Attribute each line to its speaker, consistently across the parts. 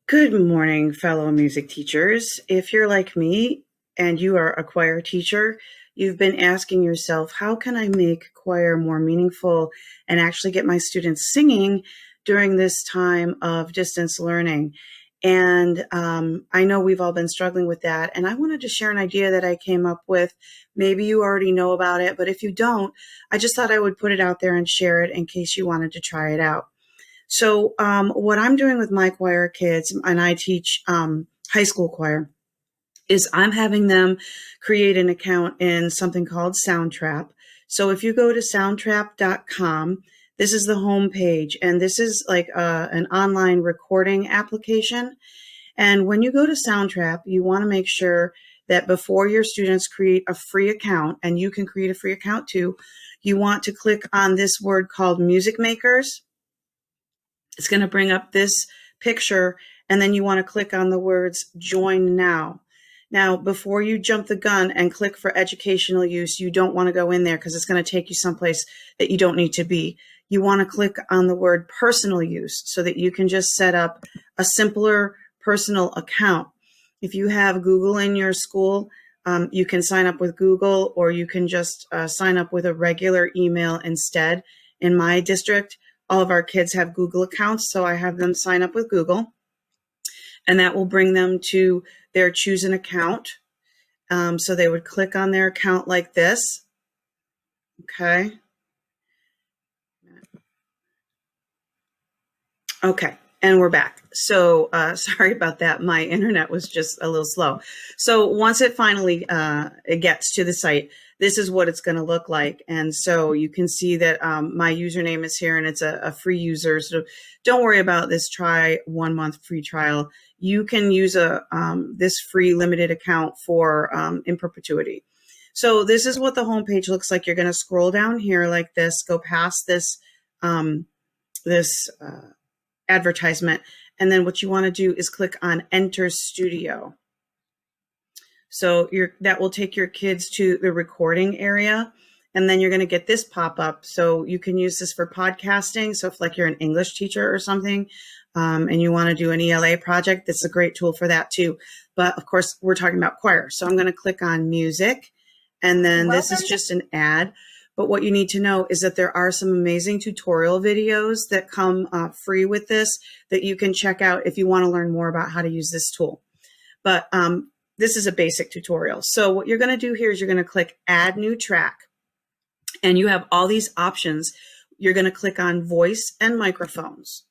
Speaker 1: Good morning, fellow music teachers. If you're like me and you are a choir teacher, you've been asking yourself, how can I make choir more meaningful and actually get my students singing during this time of distance learning? And I know we've all been struggling with that. And I wanted to share an idea that I came up with. Maybe you already know about it, but if you don't, I just thought I would put it out there and share it in case you wanted to try it out. So what I'm doing with my choir kids, and I teach high school choir, is I'm having them create an account in something called Soundtrap. So if you go to soundtrap.com, this is the home page, and this is like an online recording application. And when you go to Soundtrap, you want to make sure that before your students create a free account, and you can create a free account too, you want to click on this word called Music Makers. It's going to bring up this picture, and then you want to click on the words join now. Now, before you jump the gun and click for educational use, you don't want to go in there because it's going to take you someplace that you don't need to be. You want to click on the word personal use so that you can just set up a simpler personal account. If you have Google in your school, you can sign up with Google, or you can just sign up with a regular email instead. In my district, all of our kids have Google accounts, so I have them sign up with Google, and that will bring them to their choose an account. So they would click on their account like this. Okay. Okay. And we're back. So sorry about that. My internet was just a little slow. So once it finally it gets to the site, this is what it's going to look like. And so you can see that my username is here, and it's a free user. So don't worry about this. Try 1 month free trial. You can use this free limited account for in perpetuity. So this is what the homepage looks like. You're going to scroll down here like this, go past this advertisement, and then what you want to do is click on Enter Studio. So that will take your kids to the recording area, and then you're going to get this pop up. So you can use this for podcasting. So if like you're an English teacher or something, and you want to do an ELA project, that's a great tool for that too. But of course, we're talking about choir. So I'm going to click on music, and then this is just an ad. But what you need to know is that there are some amazing tutorial videos that come free with this that you can check out if you want to learn more about how to use this tool. But this is a basic tutorial. So what you're going to do here is you're going to click Add New Track, and you have all these options. You're going to click on Voice and Microphones,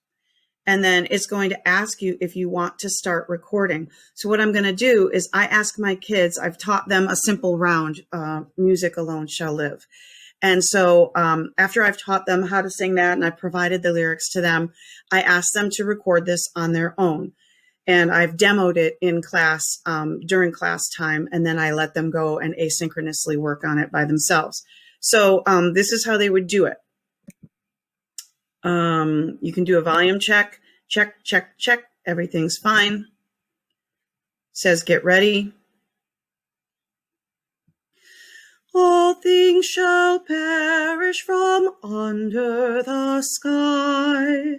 Speaker 1: and then it's going to ask you if you want to start recording. So what I'm going to do is I ask my kids, I've taught them a simple round, Music Alone Shall Live. And so after I've taught them how to sing that and I provided the lyrics to them, I asked them to record this on their own. And I've demoed it in class during class time, and then I let them go and asynchronously work on it by themselves. So this is how they would do it. You can do a volume check, check, everything's fine. Says get ready. All things shall perish from under the sky.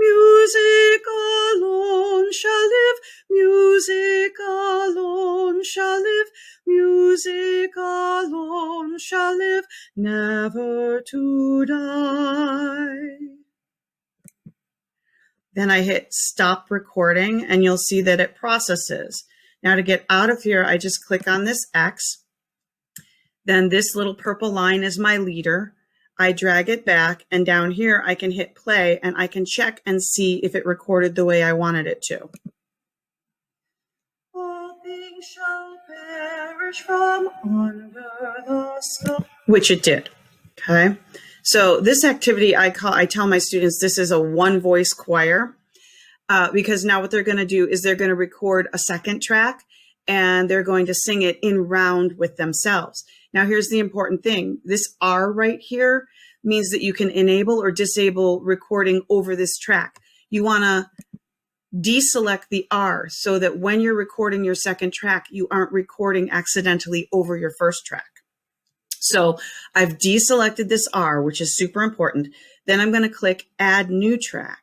Speaker 1: Music alone shall live, music alone shall live, music alone shall live, never to die. Then I hit stop recording, and you'll see that it processes. Now to get out of here, I just click on this X. Then this little purple line is my leader. I drag it back, and down here I can hit play, and I can check and see if it recorded the way I wanted it to. All things shall perish from under the sky, which it did. Okay. So this activity I tell my students this is a one voice choir because now what they're going to do is they're going to record a second track, and they're going to sing it in round with themselves. Now, here's the important thing. This R right here means that you can enable or disable recording over this track. You want to deselect the R so that when you're recording your second track, you aren't recording accidentally over your first track. So I've deselected this R, which is super important. Then I'm going to click Add New Track.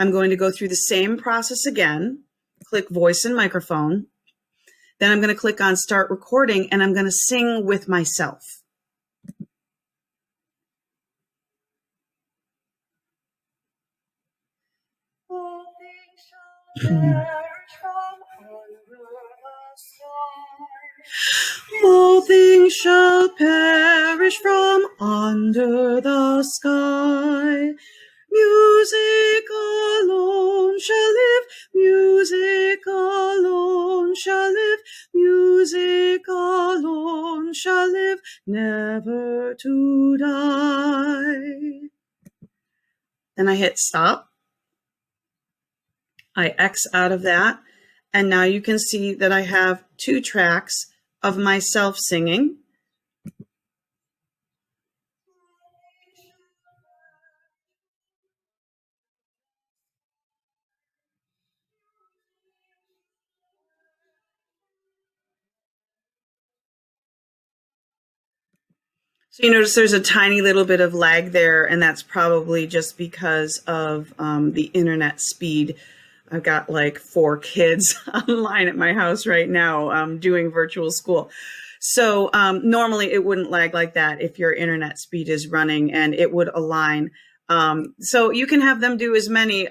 Speaker 1: I'm going to go through the same process again, click voice and microphone. Then I'm going to click on start recording and I'm going to sing with myself. All things shall perish from under the sky. Music alone shall live, music alone shall live, music alone shall live, never to die. Then I hit stop. I X out of that. And now you can see that I have 2 tracks of myself singing. So you notice there's a tiny little bit of lag there, and that's probably just because of the internet speed. I've got like 4 kids online at my house right now doing virtual school. So normally it wouldn't lag like that if your internet speed is running, and it would align. So you can have them do as many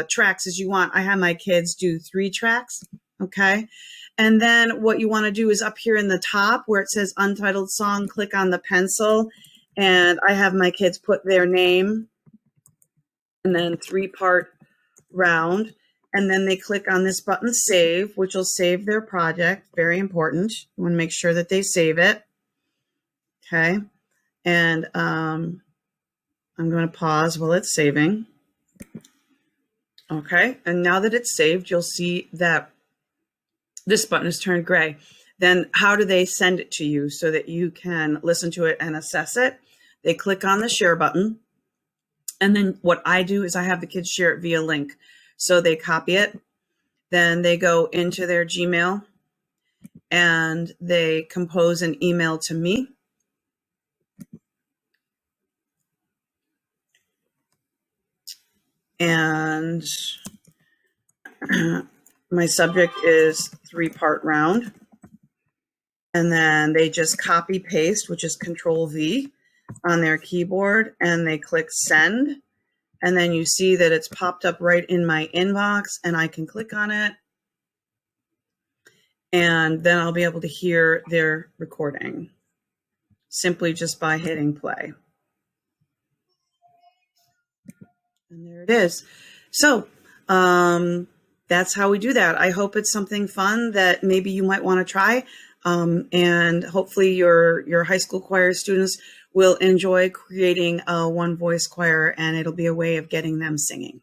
Speaker 1: tracks as you want. I have my kids do 3 tracks, okay? And then what you want to do is up here in the top where it says untitled song, click on the pencil. And I have my kids put their name and then 3-part round. And then they click on this button, save, which will save their project. Very important. You want to make sure that they save it. Okay. And I'm going to pause while it's saving. Okay. And now that it's saved, you'll see that this button is turned gray. Then how do they send it to you so that you can listen to it and assess it? They click on the share button. And then what I do is I have the kids share it via link. So they copy it. Then they go into their Gmail and they compose an email to me. And my subject is 3-part round. And then they just copy paste, which is Control V on their keyboard, and they click send. And then you see that it's popped up right in my inbox, and I can click on it. And then I'll be able to hear their recording simply just by hitting play. And there it is. So that's how we do that. I hope it's something fun that maybe you might want to try. And hopefully your high school choir students will enjoy creating a one voice choir, and it'll be a way of getting them singing.